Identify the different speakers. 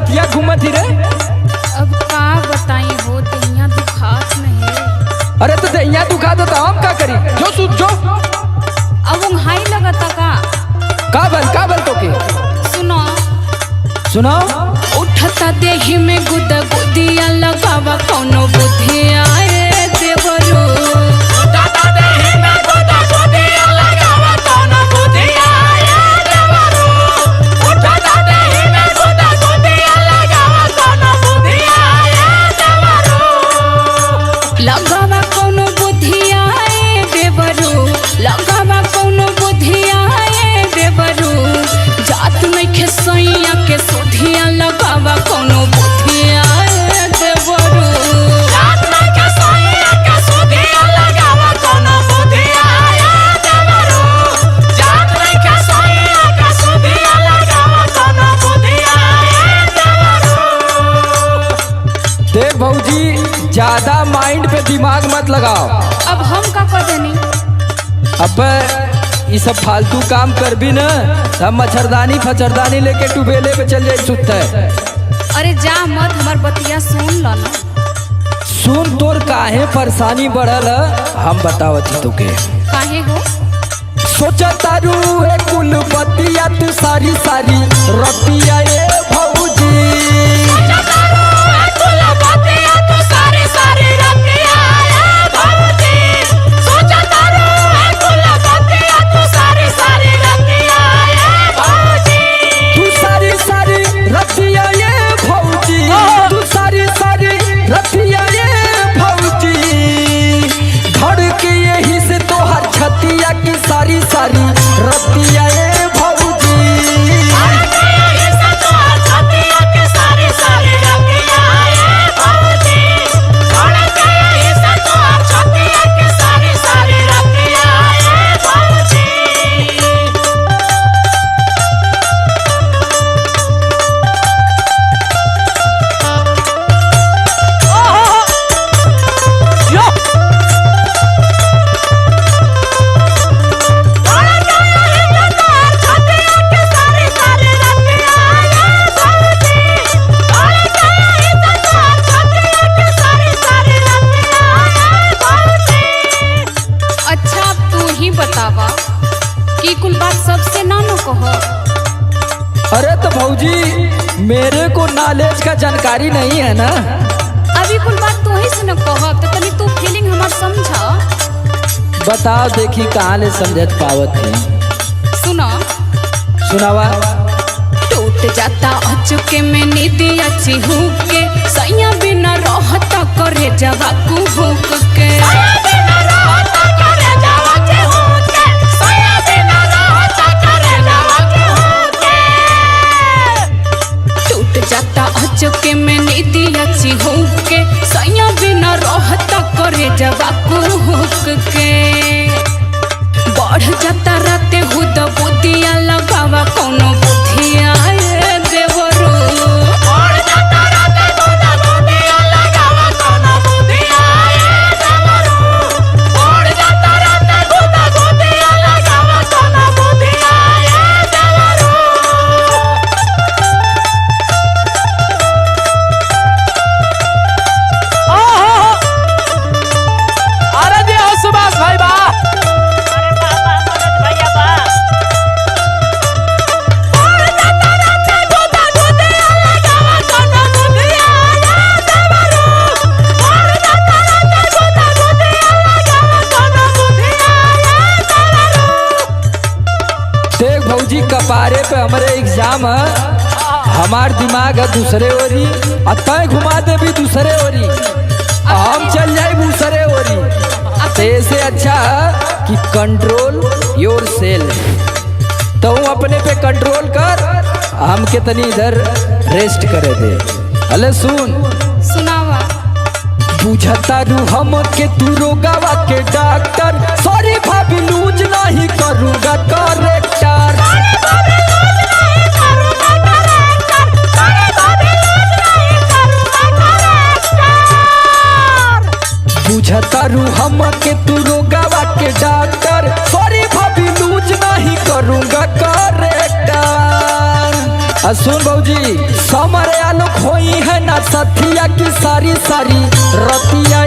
Speaker 1: बतिया घूमत ही रे?
Speaker 2: अब का बताई हो, दहिया दुखात नहीं।
Speaker 1: अरे तो दहिया दुखा दो तो हम का करी? जो सूत जो
Speaker 2: अब उंघाई लगता
Speaker 1: का बल तो के
Speaker 2: सुनो
Speaker 1: सुनाओ।
Speaker 2: उठता देही में गुदा गुदिया लगावा कौनो बुद्धिया ए देवरो। उठता देही में गुदा गुदिया लगावा कौनो बुद्धिया ए देवरो। उठता देही में गुदा गुदिया लगावा कौनो बुद्धिया ए देवरो। लगावा कौनो बुद्धिया ए देवरो। लगावा कौनो बुद्धिया ए देवरो। जात नहीं खेसैया के सुधिया लगावा कौनो बुद्धिया ए देवरो। जात नहीं खेसैया के सुधिया लगावा कौनो बुद्धिया ए देवरो। जात नहीं खेसैया के सुधिया लगावा कौनो बुद्धिया ए देवरो।
Speaker 1: देख भौजी, ज्यादा माइंड पे दिमाग मत लगाओ।
Speaker 2: अब हम का कर देनी?
Speaker 1: अब ये सब फालतू काम कर भी न, हम मच्छरदानी फचरदानी लेके टुबेले पे चल जाए सुत है।
Speaker 2: अरे जा मत, हमार बतिया सुन लो ना।
Speaker 1: सुन, तोर काहे परेशानी बढ़ल है हम बतावत ही तोके।
Speaker 2: काहे हो?
Speaker 1: सोचा तारू है कुल बतिया तू सारी सारी रतिया ये भौजी।
Speaker 2: सोचा तारू है कुल बतिया तू सारी सारी रतिया ये भौजी। सोचा तारू है कुल बतिया तू सारी सारी रतिया ये भौजी।
Speaker 1: तू सारी सारी रतिया ये भौजी। तू सारी सारी रतिया ये भौजी। धड़ के यही से तो हर छतिया की सारी सारी रतिया ये भौजी।
Speaker 2: बतावा कि कुल बात सबसे ना नो कहो।
Speaker 1: अरे तो भौजी, मेरे को नॉलेज का जानकारी नहीं है ना।
Speaker 2: अभी कुल बात तू ही से न कहो, तो तनी तू फीलिंग हमार समझा।
Speaker 1: बताओ देखी कहाँ ले समझत पावत है।
Speaker 2: सुनो
Speaker 1: सुनावा।
Speaker 2: टूट जाता अचुके में नींदी अच्छी हुक के। सैया बिना रहता करे जगह को हुक के। जाता अचुके में नींदी अच्छी हुक के। सैया बिना रहता करे जगह को हुक के। बढ़ जाता राते हुद बुद्धिया लगावा कौनो बुद्धिया ए देवरो। बढ़ जाता राते हुद बुद्धिया लगावा कौनो बुद्धिया ए देवरो। बढ़ जाता राते हुद बुद्धिया लगावा कौनो बुद्धिया ए देवरो।
Speaker 1: अरे जे हो सुभाष भाई बा। देख भौजी, कपारे पे हमारे एग्जाम है। हमार दिमाग है दूसरे ओरी, तय घुमा दे भी दूसरे ओरी, हम चल जाए दूसरे ओरी। तो ऐसे अच्छा है कि कंट्रोल योर सेल्फ। तो अपने पे कंट्रोल कर, हम के तनी इधर रेस्ट करे दे। अले सुन
Speaker 2: सुनावा।
Speaker 1: बुझता रू हम के तू रोगावा के डॉक्टर। सॉरी भाभी लूज नहीं करूँगा करेक्टर। बुझता रू हम के तू रोगावा के डॉक्टर। सॉरी भाभी लूज नहीं करूँगा करेक्टर। सुन भौजी, समर आलो सथिया की सारी सारी रतिया